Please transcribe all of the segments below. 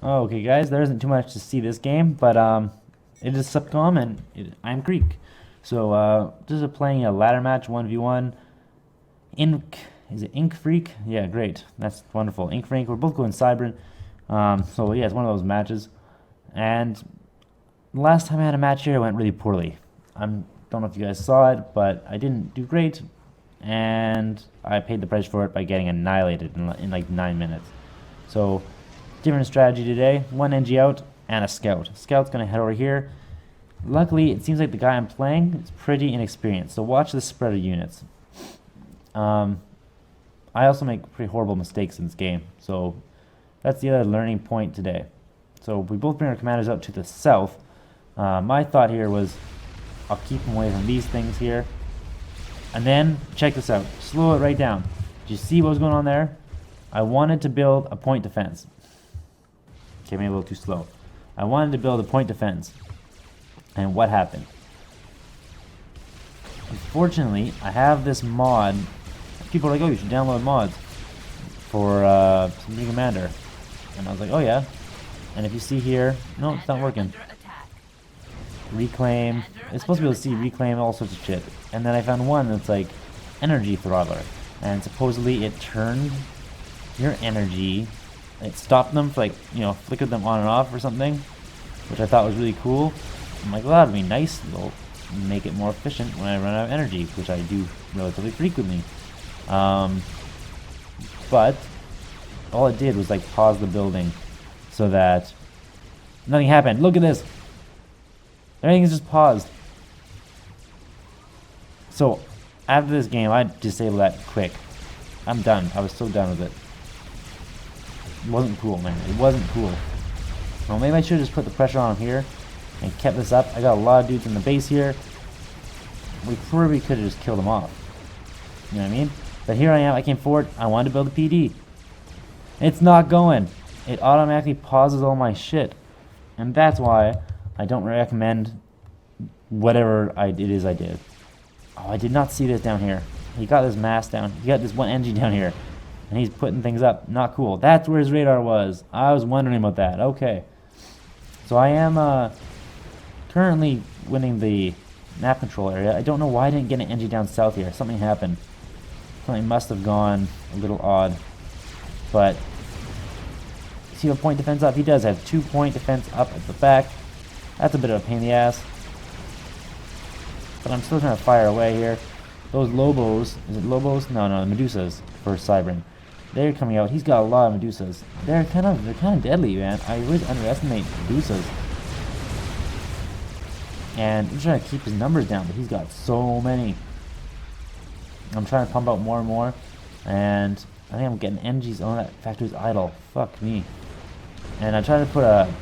Okay, guys, there isn't too much to see this game, but it is Subcom and I'm Kiereek. So this is playing a ladder match 1v1. Ink, is it Ink Freak? Yeah, great. That's wonderful. Ink Freak. We're both going Cybran. So yeah, it's one of those matches. And the last time I had a match here, it went really poorly. I don't know if you guys saw it, but I didn't do great, and I paid the price for it by getting annihilated in like 9 minutes. So different strategy today. One NG out and a scout. Scout's going to head over here. Luckily, it seems like the guy I'm playing is pretty inexperienced. So watch the spread of units. I also make pretty horrible mistakes in this game. So that's the other learning point today. So we both bring our commanders out to the south. My thought here was I'll keep them away from these things here. And then, check this out. Slow it right down. Did you see what was going on there? I wanted to build a point defense. Okay, maybe a little too slow. I wanted to build a point defense. And what happened? Unfortunately, I have this mod. People are like, oh, you should download mods for some new commander. And I was like, oh yeah. And if you see here, no, it's not working. Reclaim. It's supposed to be able to see reclaim, all sorts of shit. And then I found one that's like energy throttler. And supposedly it turned your energy. It stopped them for like, flickered them on and off or something, which I thought was really cool. I'm like, well, that'd be nice. It'll make it more efficient when I run out of energy, which I do relatively frequently. But all it did was like pause the building so that nothing happened. Look at this. Everything is just paused. So after this game, I disabled that quick. I'm done. I was so done with it. It wasn't cool, man. It wasn't cool. Well, maybe I should have just put the pressure on him here and kept this up. I got a lot of dudes in the base here. We probably could have just killed them off. You know what I mean? But here I am. I came forward. I wanted to build a PD. It's not going. It automatically pauses all my shit. And that's why I don't recommend whatever it is I did. Oh, I did not see this down here. He got this mass down. He got this one engine down here. And he's putting things up. Not cool. That's where his radar was. I was wondering about that. Okay. So I am currently winning the map control area. I don't know why I didn't get an engine down south here. Something happened. Something must have gone a little odd. But see a point defense up? He does have 2 point defense up at the back. That's a bit of a pain in the ass. But I'm still trying to fire away here. Those Lobos, is it Lobos? No, the Medusas for Cybran. They're coming out. He's got a lot of Medusas. They're kind of deadly, man. I really underestimate Medusas. And I'm trying to keep his numbers down, but he's got so many. I'm trying to pump out more and more. And I think I'm getting NGs on that factory's idle. Fuck me. And I'm trying to put a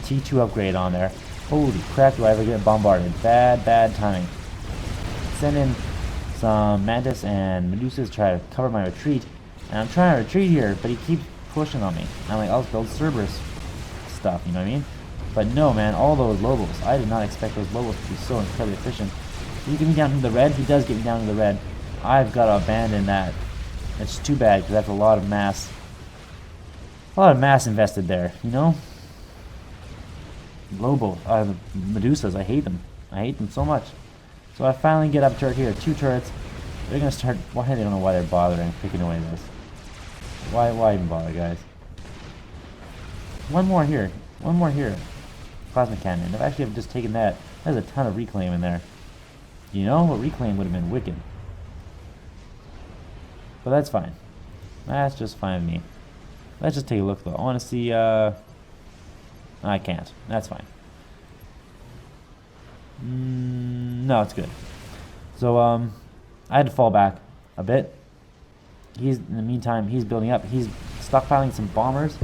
T2 upgrade on there. Holy crap, do I ever get bombarded. Bad timing. Send in some Mantis and Medusas to try to cover my retreat. And I'm trying to retreat here, but he keeps pushing on me. I'm like, I'll build Cerberus stuff, you know what I mean? But no, man, all those Lobos. I did not expect those Lobos to be so incredibly efficient. Did he get me down to the red? He does get me down to the red. I've got to abandon that. It's too bad, because that's a lot of mass. A lot of mass invested there, you know? Lobo, Medusas, I hate them. I hate them so much. So I finally get up turret here, 2 turrets. They're gonna start. Why? They don't know why they're bothering picking away this. Why even bother, guys? One more here. Plasma cannon. If actually I've just taken that, there's a ton of reclaim in there. You know, what reclaim would have been wicked. But that's fine. That's just fine with me. Let's just take a look though. I want to see. I can't. That's fine. No, it's good. So I had to fall back a bit. In the meantime, he's building up. He's stockpiling some bombers.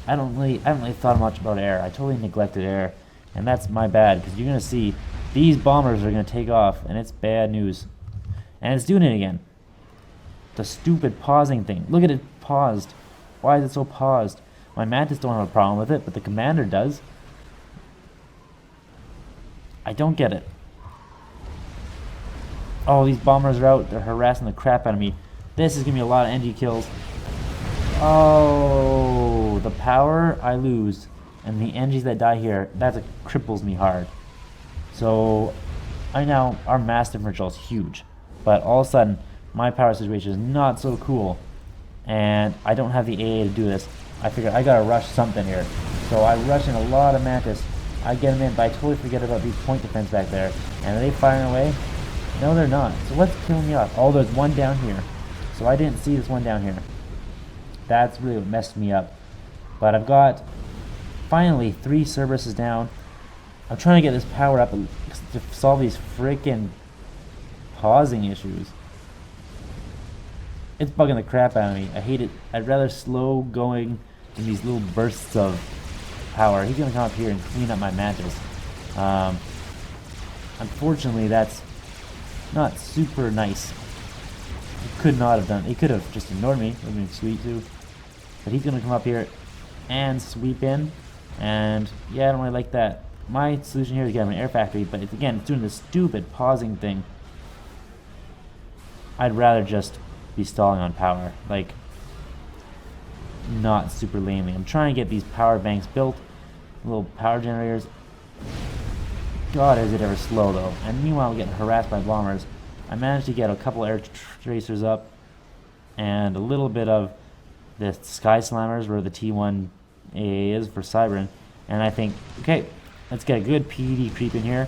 I haven't really thought much about air. I totally neglected air, and that's my bad, because you're gonna see these bombers are gonna take off, and it's bad news. And it's doing it again. The stupid pausing thing. Look at it paused. Why is it so paused? My Mantis don't have a problem with it, but the commander does. I don't get it. Oh, these bombers are out. They're harassing the crap out of me. This is gonna be a lot of NG kills. Oh, So the power I lose and the energies that die here, that cripples me hard. So our mass differential is huge, but all of a sudden my power situation is not so cool, and I don't have the AA to do this. I figured I gotta rush something here, so I rush in a lot of Mantis. I get them in, but I totally forget about these point defense back there. And are they firing away? No, they're not. So what's killing me off? Oh, there's one down here. So I didn't see this one down here. That's really what messed me up. But I've got, finally, 3 Cerberuses down. I'm trying to get this power up to solve these freaking pausing issues. It's bugging the crap out of me. I hate it. I'd rather slow going in these little bursts of power. He's going to come up here and clean up my Mantis. Unfortunately, that's not super nice. He could not have done. He could have just ignored me. It would have been sweet too. But he's going to come up here and sweep in. And yeah, I don't really like that. My solution here is get him an air factory, but it's doing this stupid pausing thing. I'd rather just be stalling on power. Like, not super lamely. I'm trying to get these power banks built. Little power generators. God, is it ever slow though. And meanwhile, I'm getting harassed by bombers. I managed to get a couple air tracers up and a little bit of the Sky Slammers where the T1 AA is for Cybran. And I think, okay, let's get a good PD creep in here.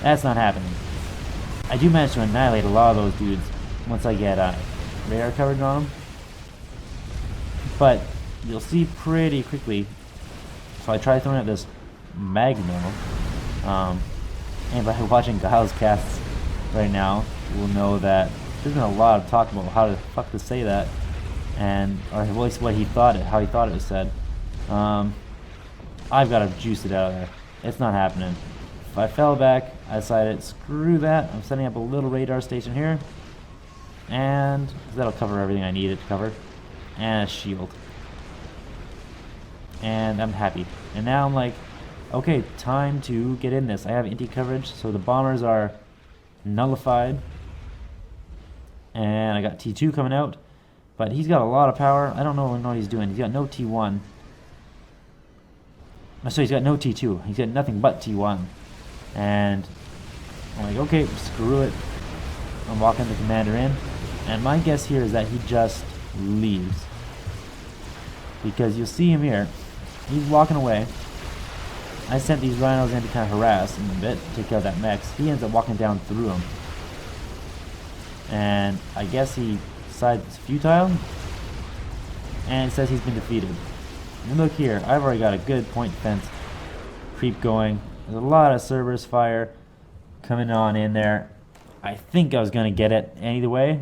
That's not happening. I do manage to annihilate a lot of those dudes once I get radar coverage on them. But you'll see pretty quickly. So I try throwing at this Magno. And by watching Giles casts right now, we'll know that there's been a lot of talk about how the fuck to say that, and or at least what he thought it, how he thought it was said. I've got to juice it out of there. It's not happening. If I fell back, I decided screw that. I'm setting up a little radar station here, and that'll cover everything I need it to cover, and a shield. And I'm happy. And now I'm like, okay, time to get in this. I have anti coverage, so the bombers are nullified. And I got T2 coming out, but he's got a lot of power. I don't know what he's doing. He's got no T1. So he's got no T2. He's got nothing but T1. And I'm like, okay, screw it. I'm walking the commander in. And my guess here is that he just leaves. Because you'll see him here. He's walking away. I sent these rhinos in to kind of harass him a bit, take care of that mech. He ends up walking down through him. And I guess he decides it's futile. And it says he's been defeated. And look here, I've already got a good point defense creep going. There's a lot of Cerberus fire coming on in there. I think I was going to get it either way,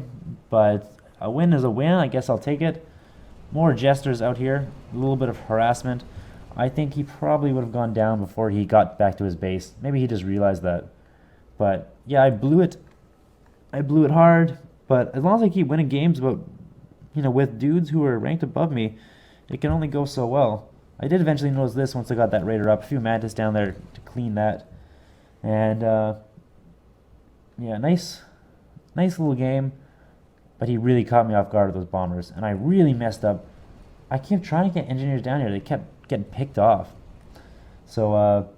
but a win is a win. I guess I'll take it. More jesters out here, a little bit of harassment. I think he probably would have gone down before he got back to his base. Maybe he just realized that. But yeah, I blew it. I blew it hard. But as long as I keep winning games with dudes who are ranked above me, it can only go so well. I did eventually notice this once I got that raider up. A few Mantis down there to clean that. And yeah, nice little game. But he really caught me off guard with those bombers. And I really messed up. I kept trying to get engineers down here. They kept getting picked off. So,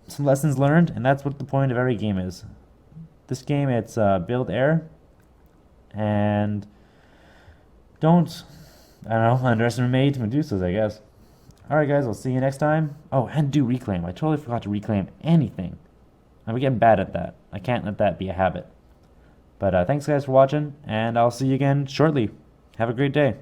some lessons learned. And that's what the point of every game is. This game, it's build air. And don't, underestimate Medusas, I guess. Alright guys, I'll see you next time. Oh, and do reclaim. I totally forgot to reclaim anything. I'm getting bad at that. I can't let that be a habit. But thanks guys for watching, and I'll see you again shortly. Have a great day.